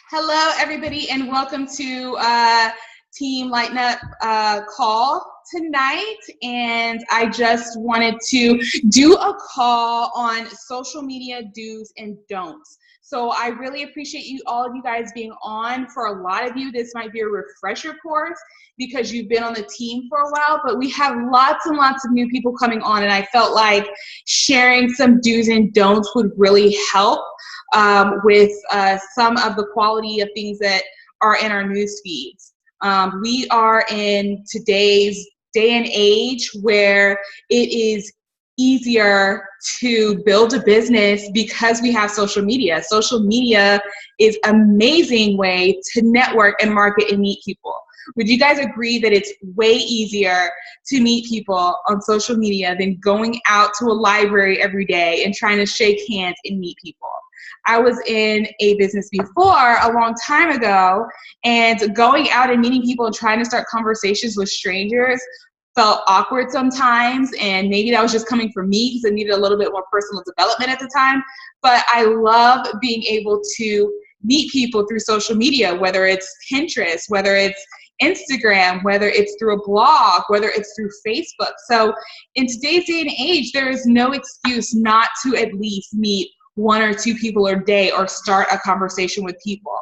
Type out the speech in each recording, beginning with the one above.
Hello, everybody, and welcome to Team Lighten Up call tonight. And I just wanted to do a call on social media do's and don'ts. So I really appreciate all of you guys being on. For a lot of you, this might be a refresher course because you've been on the team for a while, but we have lots and lots of new people coming on, and I felt like sharing some do's and don'ts would really help with some of the quality of things that are in our news feeds. We are in today's day and age where it is easier to build a business because we have social media. Social media is an amazing way to network and market and meet people. Would you guys agree that it's way easier to meet people on social media than going out to a library every day and trying to shake hands and meet people? I was in a business before a long time ago, and going out and meeting people and trying to start conversations with strangers felt awkward sometimes, and maybe that was just coming from me because I needed a little bit more personal development at the time. But I love being able to meet people through social media, whether it's Pinterest, whether it's Instagram, whether it's through a blog, whether it's through Facebook. So in today's day and age, there is no excuse not to at least meet one or two people a day or start a conversation with people.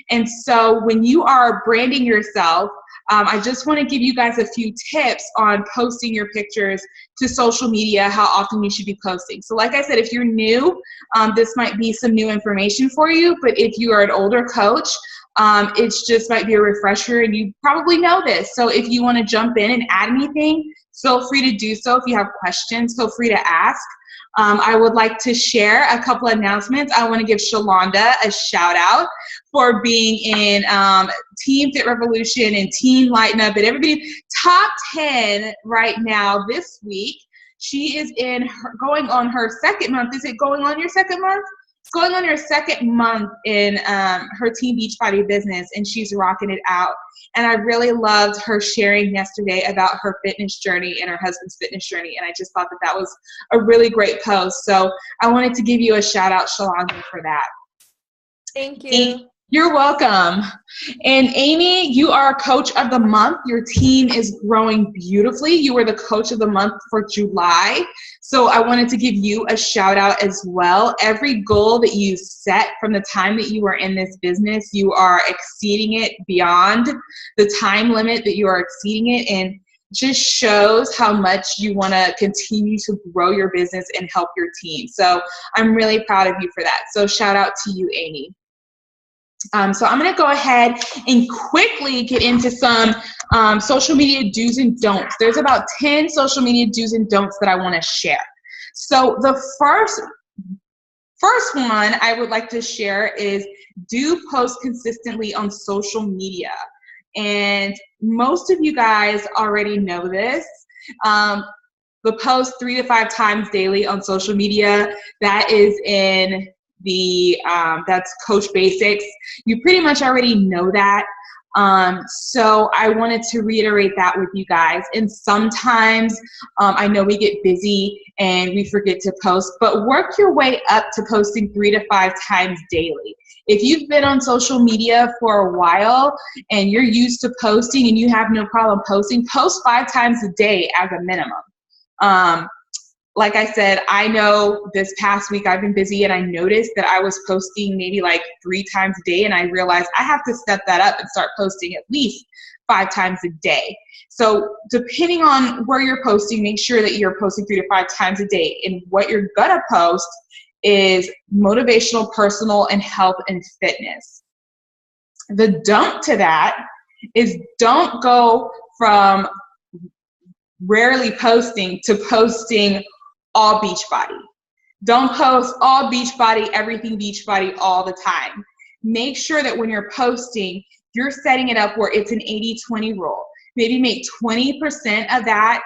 And so when you are branding yourself, I just want to give you guys a few tips on posting your pictures to social media, how often you should be posting. So like I said, if you're new, this might be some new information for you, but if you are an older coach, it's just might be a refresher and you probably know this. So if you want to jump in and add anything, feel free to do so. If you have questions, feel free to ask. I would like to share a couple of announcements. I want to give Shalonda a shout out for being in Team Fit Revolution and Team Lighten Up and everybody top 10 right now this week. She is going on her second month. Is it going on your second month? It's going on her second month in her Team Beachbody business, and she's rocking it out. And I really loved her sharing yesterday about her fitness journey and her husband's fitness journey, and I just thought that was a really great post. So I wanted to give you a shout out, Shalonda, for that. Thank you. You're welcome. And Amy, you are Coach of the Month. Your team is growing beautifully. You were the Coach of the Month for July. So I wanted to give you a shout out as well. Every goal that you set from the time that you were in this business, you are exceeding it beyond the time limit that you are exceeding it, and just shows how much you want to continue to grow your business and help your team. So I'm really proud of you for that. So shout out to you, Amy. So I'm going to go ahead and quickly get into some social media do's and don'ts. There's about 10 social media do's and don'ts that I want to share. So the first one I would like to share is do post consistently on social media. And most of you guys already know this. The post 3 to 5 times daily on social media, that is in that's Coach Basics. You pretty much already know that. So I wanted to reiterate that with you guys. And sometimes I know we get busy and we forget to post, but work your way up to posting 3 to 5 times daily. If you've been on social media for a while and you're used to posting and you have no problem posting, post 5 times a day as a minimum. Like I said, I know this past week I've been busy and I noticed that I was posting maybe like 3 times a day, and I realized I have to step that up and start posting at least 5 times a day. So depending on where you're posting, make sure that you're posting 3 to 5 times a day. And what you're gonna post is motivational, personal, and health and fitness. The don't to that is don't go from rarely posting to posting all Beachbody. Don't post all Beachbody, everything Beachbody all the time. Make sure that when you're posting, you're setting it up where it's an 80-20 rule. Maybe make 20% of that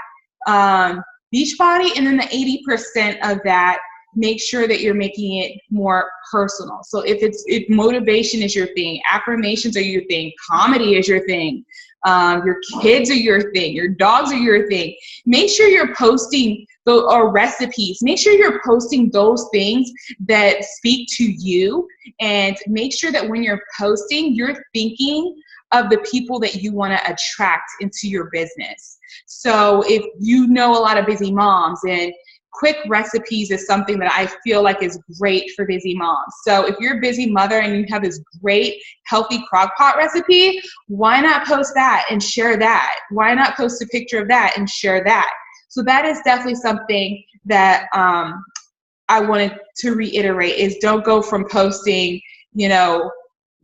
Beachbody, and then the 80% of that make sure that you're making it more personal. So if motivation is your thing, affirmations are your thing, comedy is your thing, your kids are your thing, your dogs are your thing, make sure you're posting or recipes. Make sure you're posting those things that speak to you, and make sure that when you're posting, you're thinking of the people that you want to attract into your business. So if you know a lot of busy moms, and quick recipes is something that I feel like is great for busy moms. So if you're a busy mother and you have this great healthy crock pot recipe, why not post that and share that? Why not post a picture of that and share that? So that is definitely something that I wanted to reiterate, is don't go from posting,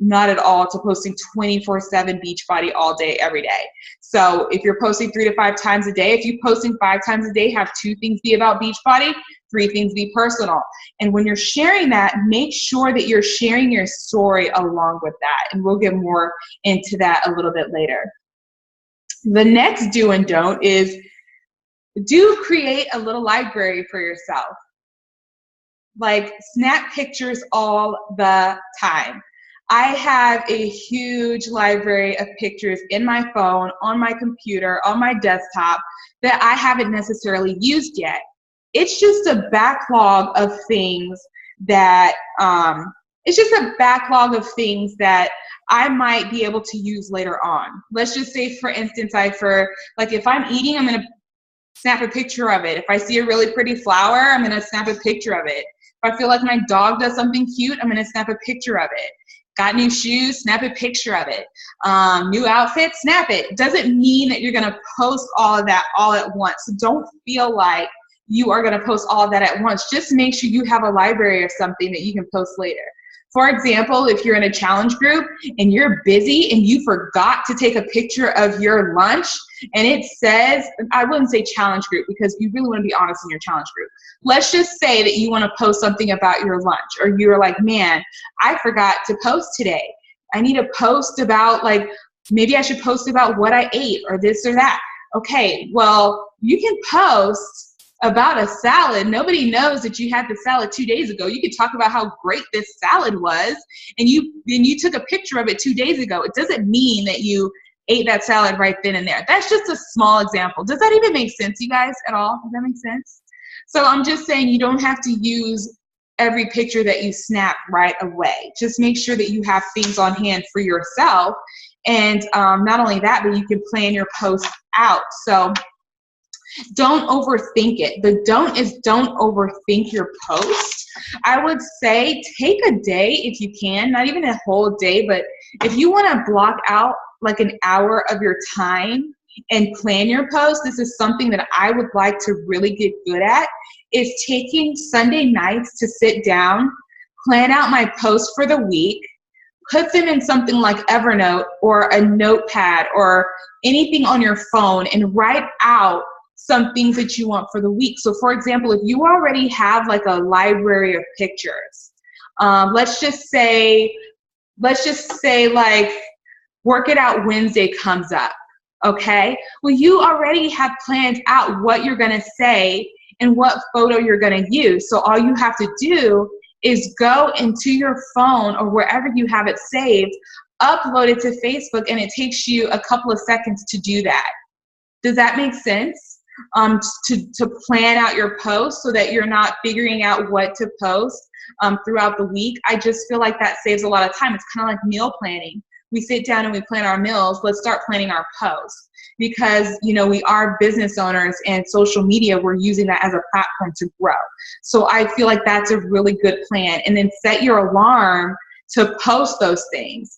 not at all, to posting 24/7 Beachbody all day, every day. So if you're posting 3 to 5 times a day, if you're posting 5 times a day, have 2 things be about Beachbody, 3 things be personal. And when you're sharing that, make sure that you're sharing your story along with that. And we'll get more into that a little bit later. The next do and don't is create a little library for yourself. Like, snap pictures all the time. I have a huge library of pictures in my phone, on my computer, on my desktop that I haven't necessarily used yet. It's just a backlog of things that I might be able to use later on. Let's just say, for instance, if I'm eating, I'm gonna snap a picture of it. If I see a really pretty flower, I'm gonna snap a picture of it. If I feel like my dog does something cute, I'm gonna snap a picture of it. Got new shoes, snap a picture of it. New outfit, snap it. Doesn't mean that you're gonna post all of that all at once. So don't feel like you are gonna post all of that at once. Just make sure you have a library of something that you can post later. For example, if you're in a challenge group and you're busy and you forgot to take a picture of your lunch, and it says, I wouldn't say challenge group because you really want to be honest in your challenge group. Let's just say that you want to post something about your lunch, or you're like, man, I forgot to post today. I need to post about, maybe I should post about what I ate or this or that. Okay, well, you can post about a salad. Nobody knows that you had the salad 2 days ago. You could talk about how great this salad was, and you took a picture of it 2 days ago. It doesn't mean that you ate that salad right then and there. That's just a small example. Does that even make sense, you guys, at all? Does that make sense? So I'm just saying, you don't have to use every picture that you snap right away. Just make sure that you have things on hand for yourself. And not only that, but you can plan your post out. So don't overthink it. The don't is don't overthink your post. I would say take a day if you can, not even a whole day, but if you want to block out like an hour of your time and plan your post, this is something that I would like to really get good at, is taking Sunday nights to sit down, plan out my posts for the week, put them in something like Evernote or a notepad or anything on your phone, and write out some things that you want for the week. So for example, if you already have like a library of pictures, let's just say like Work It Out Wednesday comes up, okay? Well, you already have planned out what you're gonna say and what photo you're gonna use. So all you have to do is go into your phone or wherever you have it saved, upload it to Facebook, and it takes you a couple of seconds to do that. Does that make sense? To plan out your post so that you're not figuring out what to post throughout the week. I just feel like that saves a lot of time. It's kind of like meal planning. We sit down and we plan our meals. Let's start planning our posts, because we are business owners, and social media, we're using that as a platform to grow. So I feel like that's a really good plan. And then set your alarm to post those things.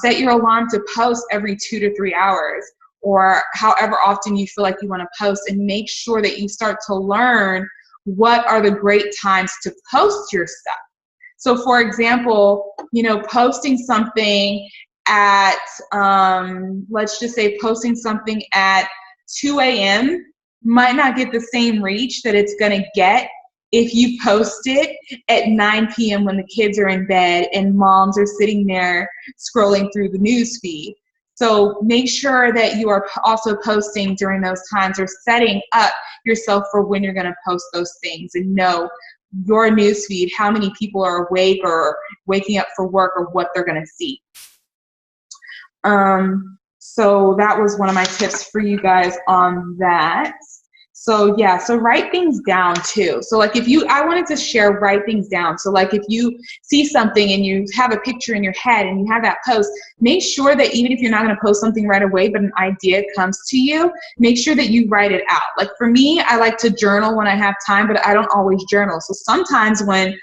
Set your alarm to post every 2 to 3 hours, or however often you feel like you want to post, and make sure that you start to learn what are the great times to post your stuff. So for example, posting something at, let's just say posting something at 2 a.m. might not get the same reach that it's going to get if you post it at 9 p.m. when the kids are in bed and moms are sitting there scrolling through the news feed. So make sure that you are also posting during those times, or setting up yourself for when you're going to post those things, and know your newsfeed, how many people are awake or waking up for work or what they're going to see. So that was one of my tips for you guys on that. So yeah, so write things down too. So like I wanted to share, write things down. So like if you see something and you have a picture in your head and you have that post, make sure that even if you're not going to post something right away, but an idea comes to you, make sure that you write it out. Like for me, I like to journal when I have time, but I don't always journal. So sometimes when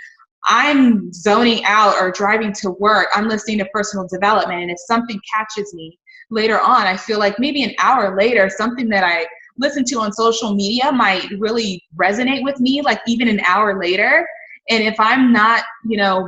I'm zoning out or driving to work, I'm listening to personal development. And if something catches me later on, I feel like maybe an hour later, something that I listen to on social media might really resonate with me, like even an hour later. And if I'm not,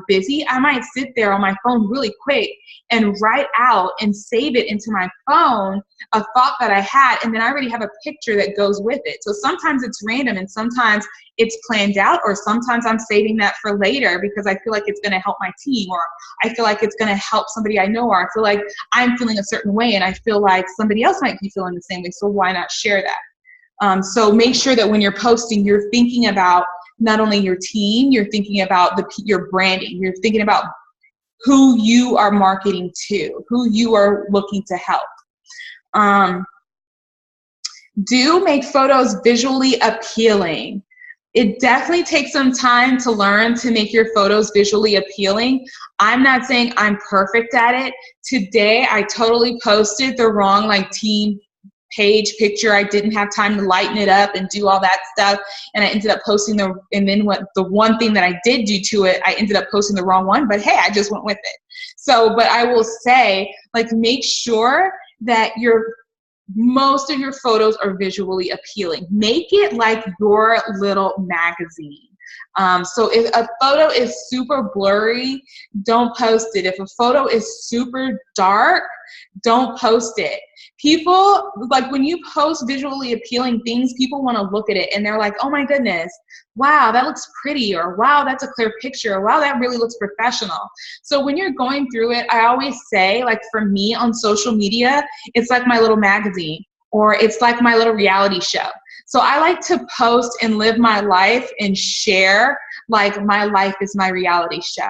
busy, I might sit there on my phone really quick and write out and save it into my phone, a thought that I had, and then I already have a picture that goes with it. So sometimes it's random and sometimes it's planned out, or sometimes I'm saving that for later because I feel like it's going to help my team, or I feel like it's going to help somebody I know, or I feel like I'm feeling a certain way and I feel like somebody else might be feeling the same way. So why not share that? So make sure that when you're posting, you're thinking about not only your team, you're thinking about your branding, you're thinking about who you are marketing to, who you are looking to help. Do make photos visually appealing. It definitely takes some time to learn to make your photos visually appealing. I'm not saying I'm perfect at it. Today, I totally posted the wrong team page picture. I didn't have time to lighten it up and do all that stuff, and I ended up posting the one thing that I did do to it, I ended up posting the wrong one, but hey, I just went with it. So, but I will say, make sure that most of your photos are visually appealing. Make it like your little magazine. So if a photo is super blurry, don't post it. If a photo is super dark, don't post it. People, when you post visually appealing things, people want to look at it and they're like, oh my goodness, wow, that looks pretty, or wow, that's a clear picture, or wow, that really looks professional. So when you're going through it, I always say, for me on social media, it's like my little magazine, or it's like my little reality show. So I like to post and live my life and share my life is my reality show.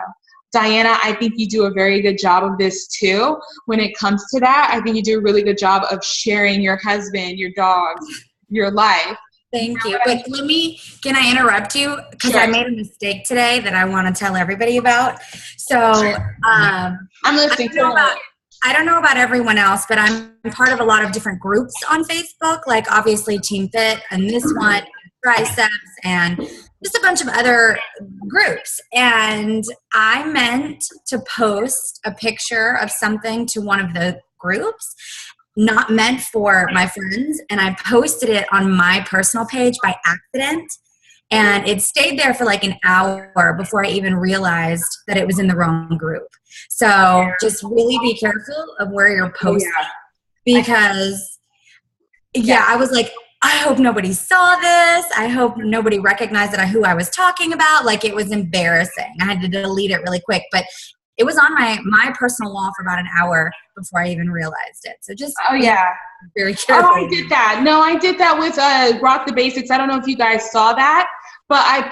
Diana, I think you do a very good job of this too. When it comes to that, I think you do a really good job of sharing your husband, your dogs, your life. Thank you. But can I interrupt you? Because I made a mistake today that I want to tell everybody about. So I'm listening I don't know about everyone else, but I'm part of a lot of different groups on Facebook, obviously Team Fit and this one, Triceps, and just a bunch of other groups. And I meant to post a picture of something to one of the groups, not meant for my friends, and I posted it on my personal page by accident. And it stayed there for an hour before I even realized that it was in the wrong group. So just really be careful of where you're posting. Because, I was like, I hope nobody saw this. I hope nobody recognized who I was talking about. It was embarrassing. I had to delete it really quick. But it was on my personal wall for about an hour before I even realized it. So just very careful. Oh, I did that. No, I did that with Rock the Basics. I don't know if you guys saw that, but I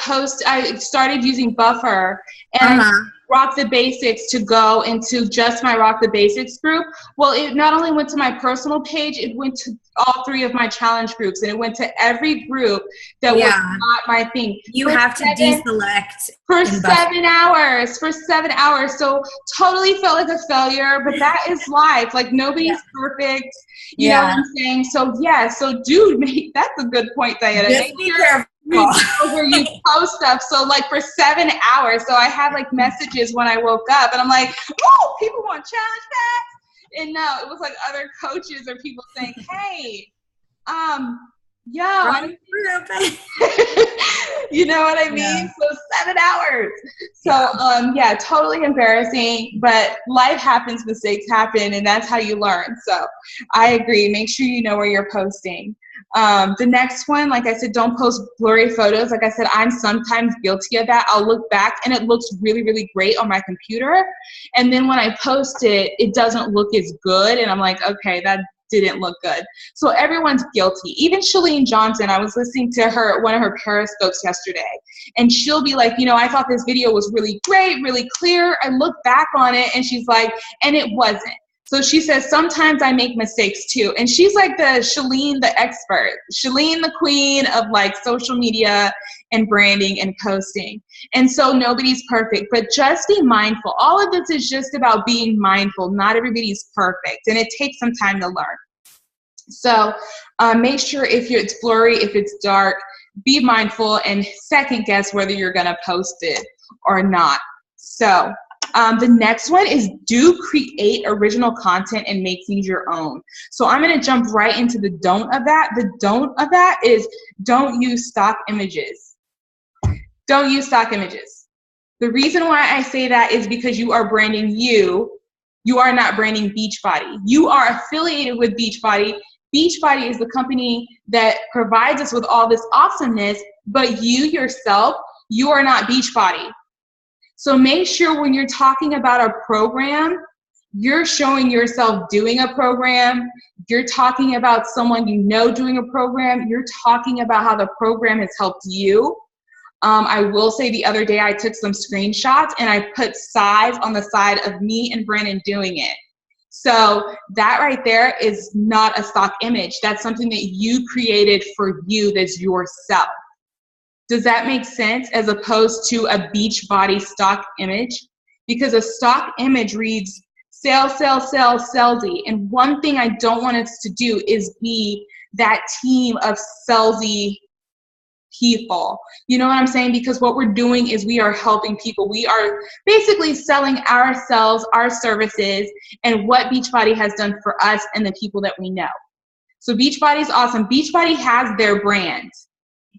started using Buffer and Rock the Basics to go into just my Rock the Basics group. Well, it not only went to my personal page, it went to all 3 of my challenge groups, and it went to every group that was not my thing. You have to deselect. For 7 hours. For 7 hours. So totally felt like a failure, but that is life. Nobody's perfect. You know what I'm saying? So so that's a good point, Diana. Just be careful. Where you post stuff. So for 7 hours. So I had messages when I woke up and I'm like, oh, people want challenge packs. And no, it was other coaches or people saying, hey, you know what I mean? Yeah. So 7 hours. So totally embarrassing, but life happens, mistakes happen, and that's how you learn. So I agree. Make sure you know where you're posting. The next one, like I said, don't post blurry photos. Like I said, I'm sometimes guilty of that. I'll look back and it looks really, really great on my computer. And then when I post it, it doesn't look as good. And I'm like, okay, didn't look good. So everyone's guilty. Even Chalene Johnson, I was listening to one of her Periscopes yesterday, and she'll be like, I thought this video was really great, really clear. I look back on it, and she's like, and it wasn't. So she says, sometimes I make mistakes too. And she's like Chalene, the expert, Chalene, the queen of like social media and branding and posting. And so nobody's perfect, but just be mindful. All of this is just about being mindful. Not everybody's perfect, and it takes some time to learn. So make sure if it's blurry, if it's dark, be mindful and second guess whether you're going to post it or not. So the next one is do create original content and make things your own. So I'm going to jump right into the don't of that. The don't of that is don't use stock images. Don't use stock images. The reason why I say that is because you are branding you. You are not branding Beachbody. You are affiliated with Beachbody. Beachbody is the company that provides us with all this awesomeness, but you yourself, you are not Beachbody. So make sure when you're talking about a program, you're showing yourself doing a program. You're talking about someone doing a program. You're talking about how the program has helped you. I will say the other day I took some screenshots and I put size on the side of me and Brandon doing it. So that right there is not a stock image. That's something that you created for you, that's yourself. Does that make sense as opposed to a Beachbody stock image? Because a stock image reads sell, sell, sell, salesy. And one thing I don't want us to do is be that team of salesy people. You know what I'm saying? Because what we're doing is we are helping people. We are basically selling ourselves, our services, and what Beachbody has done for us and the people that we know. So Beachbody is awesome. Beachbody has their brand.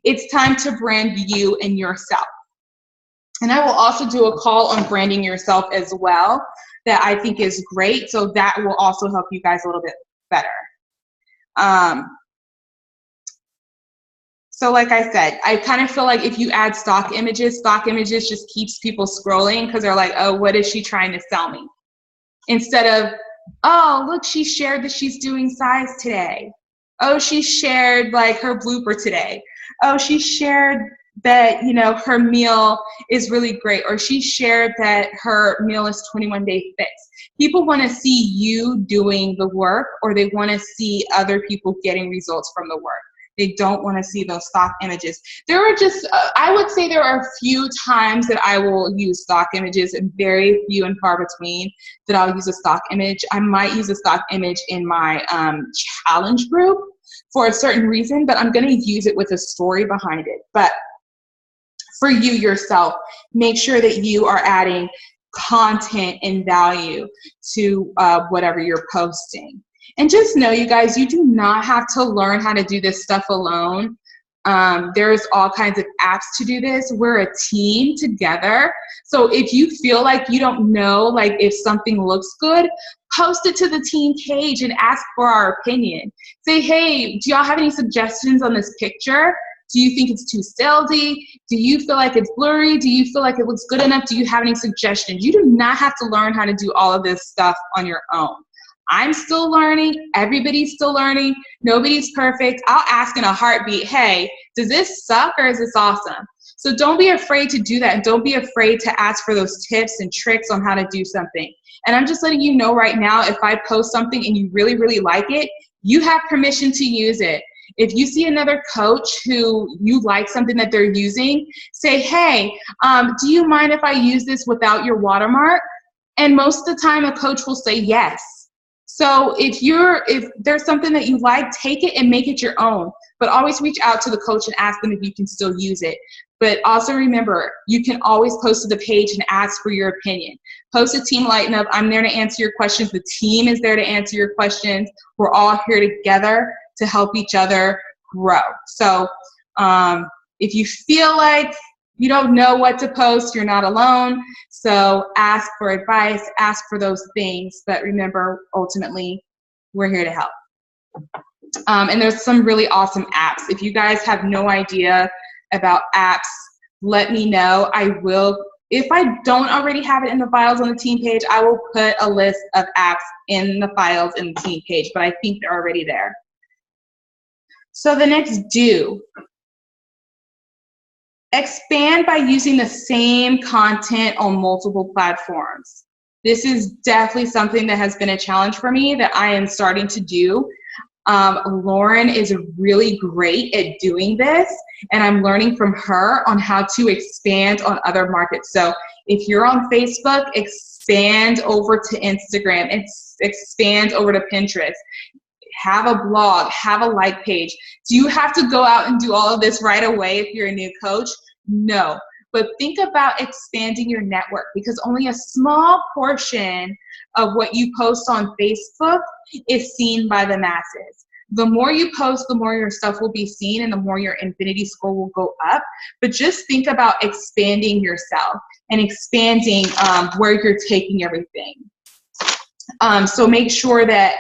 It's time to brand you and yourself. And I will also do a call on branding yourself as well that I think is great. So that will also help you guys a little bit better. So like I said, I kind of feel like if you add stock images just keeps people scrolling because they're like, oh, what is she trying to sell me? Instead of, oh, look, she shared that she's doing size today. Oh, she shared like her blooper today. Oh, she shared that, her meal is really great. Or she shared that her meal is 21-day fix. People want to see you doing the work, or they want to see other people getting results from the work. They don't want to see those stock images. There are just, I would say there are a few times that I will use stock images, and very few and far between that I'll use a stock image. I might use a stock image in my challenge group for a certain reason, but I'm going to use it with a story behind it. But for you yourself, make sure that you are adding content and value to whatever you're posting. And just know, you guys, you do not have to learn how to do this stuff alone. There's all kinds of apps to do this. We're a team together. So if you feel like you don't know, like if something looks good, post it to the team page and ask for our opinion. Say, hey, do y'all have any suggestions on this picture? Do you think it's too salesy? Do you feel like it's blurry? Do you feel like it looks good enough? Do you have any suggestions? You do not have to learn how to do all of this stuff on your own. I'm still learning. Everybody's still learning. Nobody's perfect. I'll ask in a heartbeat, hey, does this suck or is this awesome? So don't be afraid to do that. And don't be afraid to ask for those tips and tricks on how to do something. And I'm just letting you know right now, if I post something and you really, really like it, you have permission to use it. If you see another coach who you like something that they're using, say, hey, do you mind if I use this without your watermark? And most of the time a coach will say yes. So if there's something that you like, take it and make it your own. But always reach out to the coach and ask them if you can still use it. But also remember, you can always post to the page and ask for your opinion. Post to Team Lighten Up. I'm there to answer your questions. The team is there to answer your questions. We're all here together to help each other grow. So if you feel like you don't know what to post, you're not alone. So ask for advice, ask for those things. But remember, ultimately, we're here to help. And there's some really awesome apps. If you guys have no idea about apps, let me know. I will If I don't already have it in the files on the team page, I will put a list of apps in the files in the team page, but I think they're already there. So the next do. Expand by using the same content on multiple platforms. This is definitely something that has been a challenge for me that I am starting to do. Lauren is really great at doing this, and I'm learning from her on how to expand on other markets. So if you're on Facebook, expand over to Instagram, expand over to Pinterest, have a blog, have a like page. Do you have to go out and do all of this right away if you're a new coach? No. But think about expanding your network, because only a small portion of what you post on Facebook is seen by the masses. The more you post, the more your stuff will be seen and the more your Infinity score will go up. But just think about expanding yourself and expanding where you're taking everything. So make sure that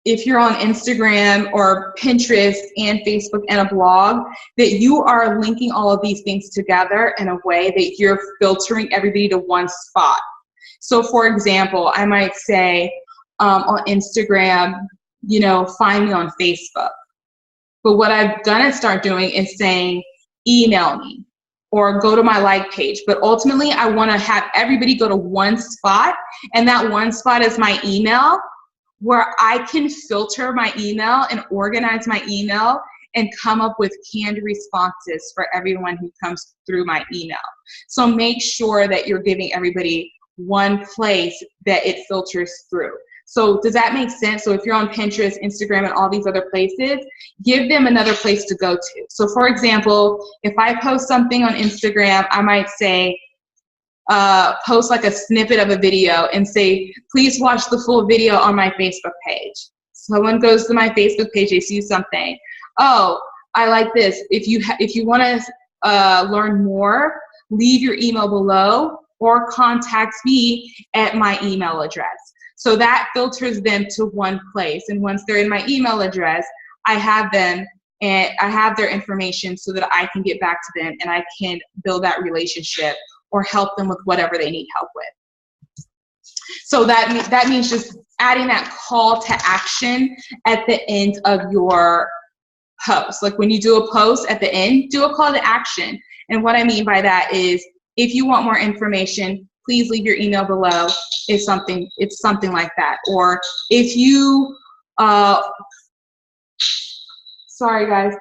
if you're on Instagram or Pinterest and Facebook and a blog, that you are linking all of these things together in a way that you're filtering everybody to one spot. So for example, I might say on Instagram, you know, find me on Facebook. But what I've gonna start doing is saying, email me or go to my like page. But ultimately, I wanna have everybody go to one spot, and that one spot is my email, where I can filter my email and organize my email and come up with canned responses for everyone who comes through my email. So make sure that you're giving everybody one place that it filters through. So does that make sense? So if you're on Pinterest, Instagram, and all these other places, give them another place to go to. So for example, if I post something on Instagram, I might say, post like a snippet of a video and say, please watch the full video on my Facebook page. Someone goes to my Facebook page, they see something. Oh, I like this. If you want to learn more, leave your email below or contact me at my email address. So that filters them to one place. And once they're in my email address, I have them and I have their information so that I can get back to them and I can build that relationship or help them with whatever they need help with. So that means just adding that call to action at the end of your post. Like when you do a post at the end, do a call to action. And what I mean by that is, if you want more information, please leave your email below. It's something like that. Or if you, sorry guys,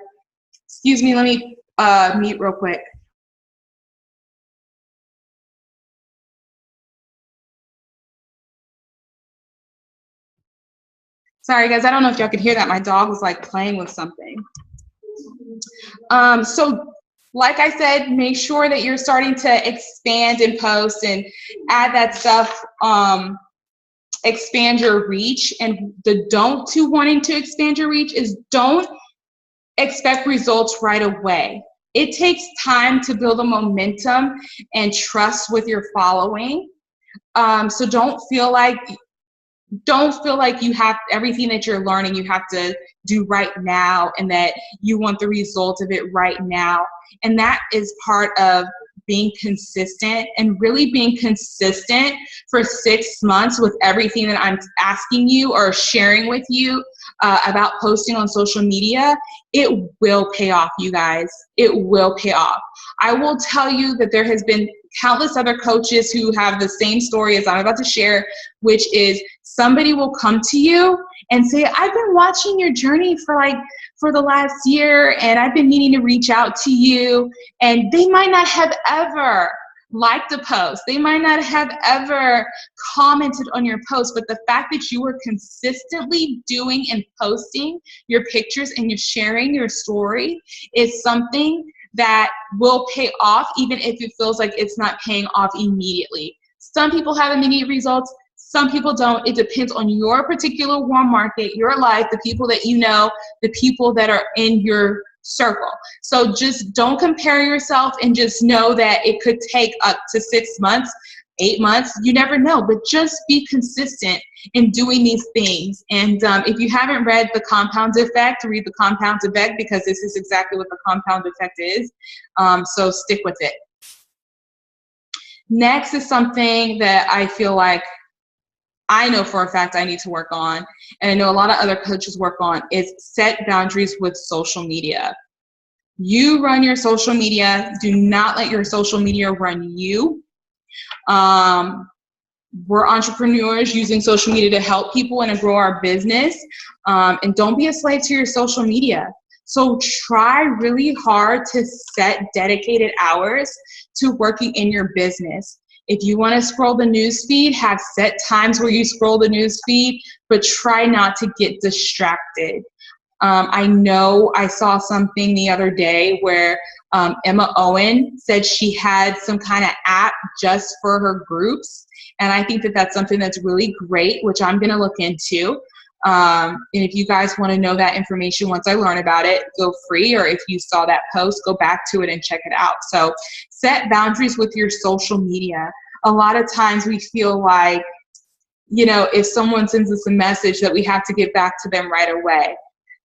excuse me, let me mute real quick. Sorry guys, I don't know if y'all could hear that. My dog was like playing with something. So like I said, make sure that you're starting to expand and post and add that stuff, expand your reach. And the don't to wanting to expand your reach is don't expect results right away. It takes time to build a momentum and trust with your following. So don't feel like you have everything that you're learning you have to do right now and that you want the result of it right now. And that is part of being consistent, and really being consistent for 6 months with everything that I'm asking you or sharing with you about posting on social media. It will pay off, you guys. It will pay off. I will tell you that there has been countless other coaches who have the same story as I'm about to share, which is somebody will come to you and say, I've been watching your journey for the last year and I've been meaning to reach out to you. And they might not have ever liked a post. They might not have ever commented on your post, but the fact that you were consistently doing and posting your pictures and you're sharing your story is something that will pay off, even if it feels like it's not paying off immediately. Some people have immediate results, some people don't. It depends on your particular warm market, your life, the people that you know, the people that are in your circle. So just don't compare yourself, and just know that it could take up to 6 months, 8 months, you never know, but just be consistent in doing these things. And if you haven't read The Compound Effect, read The Compound Effect, because this is exactly what the compound effect is. So stick with it. Next is something that I feel like I know for a fact I need to work on, and I know a lot of other coaches work on, is set boundaries with social media. You run your social media. Do not let your social media run you. We're entrepreneurs using social media to help people and to grow our business. And don't be a slave to your social media. So try really hard to set dedicated hours to working in your business. If you want to scroll the news feed, have set times where you scroll the news feed, but try not to get distracted. I know I saw something the other day where Emma Owen said she had some kind of app just for her groups. And I think that that's something that's really great, which I'm going to look into. And if you guys want to know that information once I learn about it, feel free. Or if you saw that post, go back to it and check it out. So set boundaries with your social media. A lot of times we feel like, you know, if someone sends us a message that we have to get back to them right away,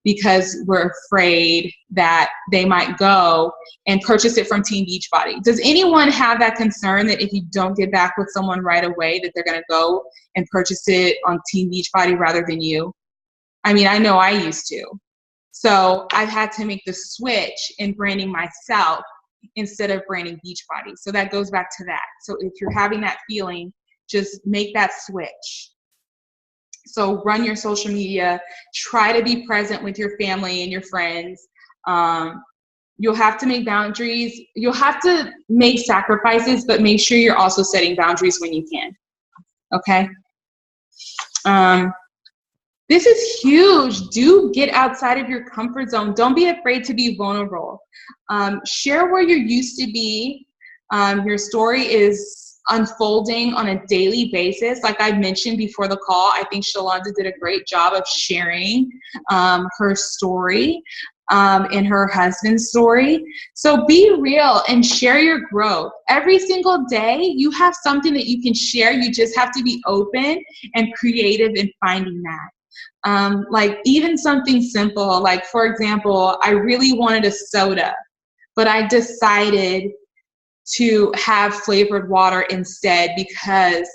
because we're afraid that they might go and purchase it from Team Beachbody. Does anyone have that concern that if you don't get back with someone right away, that they're going to go and purchase it on Team Beachbody rather than you? I mean, I know I used to. So I've had to make the switch in branding myself instead of branding Beachbody. So that goes back to that. So if you're having that feeling, just make that switch. So run your social media, try to be present with your family and your friends. You'll have to make boundaries. You'll have to make sacrifices, but make sure you're also setting boundaries when you can. Okay? This is huge. Do get outside of your comfort zone. Don't be afraid to be vulnerable. Share where you used to be. Your story is unfolding on a daily basis. Like I mentioned before the call, I think Shalonda did a great job of sharing her story and her husband's story. So be real and share your growth. Every single day, you have something that you can share. You just have to be open and creative in finding that. Like even something simple, like for example, I really wanted a soda, but I decided to have flavored water instead because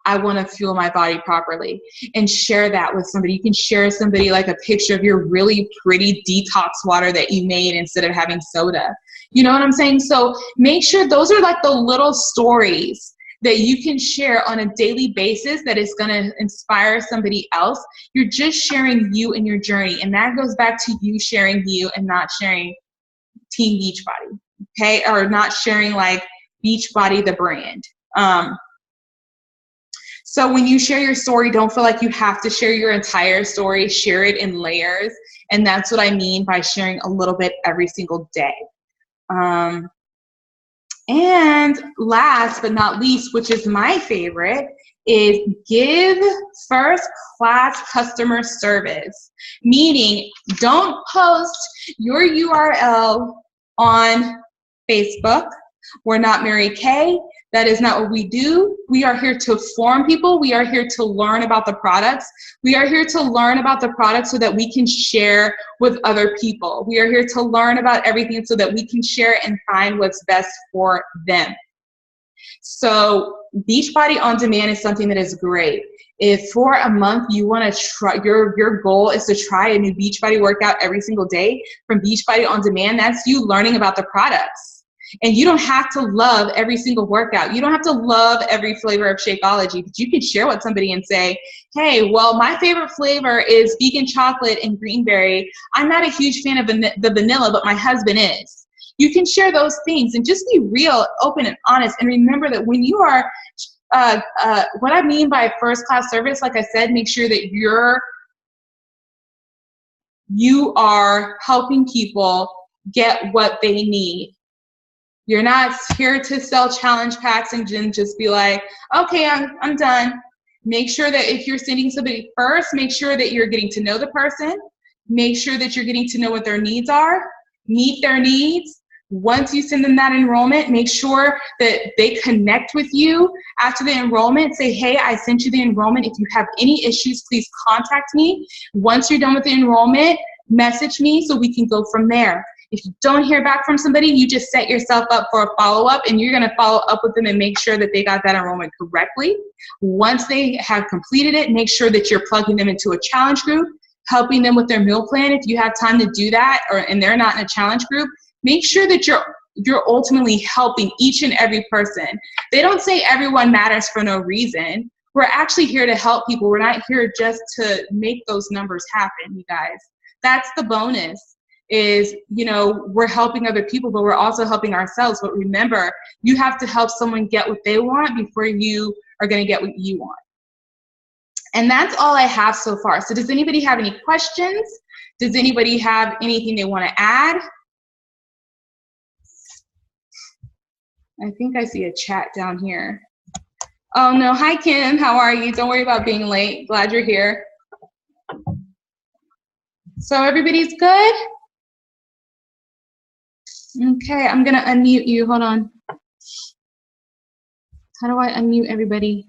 I want to fuel my body properly, and share that with somebody. You can share somebody like a picture of your really pretty detox water that you made instead of having soda. You know what I'm saying? So make sure those are like the little stories that you can share on a daily basis that is going to inspire somebody else. You're just sharing you and your journey. And that goes back to you sharing you and not sharing Team Beachbody. Okay, or not sharing like Beachbody the brand. So when you share your story, don't feel like you have to share your entire story. Share it in layers, and that's what I mean by sharing a little bit every single day. And last but not least, which is my favorite, is give first-class customer service. Meaning, don't post your URL on Facebook. We're not Mary Kay. That is not what we do. We are here to form people. We are here to learn about the products. We are here to learn about the products so that we can share with other people. We are here to learn about everything so that we can share and find what's best for them. So Beachbody On Demand is something that is great. If for a month you want to try, your goal is to try a new Beachbody workout every single day from Beachbody On Demand, that's you learning about the products. And you don't have to love every single workout. You don't have to love every flavor of Shakeology, but you can share with somebody and say, hey, well, my favorite flavor is vegan chocolate and greenberry. I'm not a huge fan of the vanilla, but my husband is. You can share those things and just be real, open, and honest. And remember that when you are, what I mean by first-class service, like I said, make sure that you are helping people get what they need. You're not here to sell challenge packs and just be like, okay, I'm done. Make sure that if you're sending somebody first, make sure that you're getting to know the person. Make sure that you're getting to know what their needs are. Meet their needs. Once you send them that enrollment, make sure that they connect with you after the enrollment. Say, hey, I sent you the enrollment. If you have any issues, please contact me. Once you're done with the enrollment, message me so we can go from there. If you don't hear back from somebody, you just set yourself up for a follow-up, and you're going to follow up with them and make sure that they got that enrollment correctly. Once they have completed it, make sure that you're plugging them into a challenge group, helping them with their meal plan if you have time to do that, and they're not in a challenge group. Make sure that you're ultimately helping each and every person. They don't say everyone matters for no reason. We're actually here to help people. We're not here just to make those numbers happen, you guys. That's the bonus, is, we're helping other people, but we're also helping ourselves. But remember, you have to help someone get what they want before you are going to get what you want. And that's all I have so far. So does anybody have any questions? Does anybody have anything they want to add? I think I see a chat down here. Oh, no. Hi, Kim. How are you? Don't worry about being late. Glad you're here. So everybody's good? Okay, I'm going to unmute you. Hold on. How do I unmute everybody?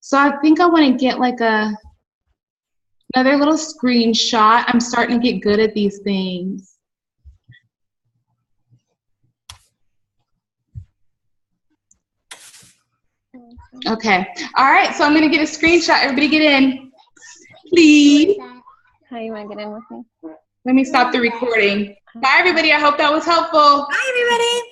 So I think I want to get like another little screenshot. I'm starting to get good at these things. Okay. All right. So I'm going to get a screenshot. Everybody get in. Please. How you want to get in with me? Let me stop the recording. Bye, everybody. I hope that was helpful. Bye, everybody.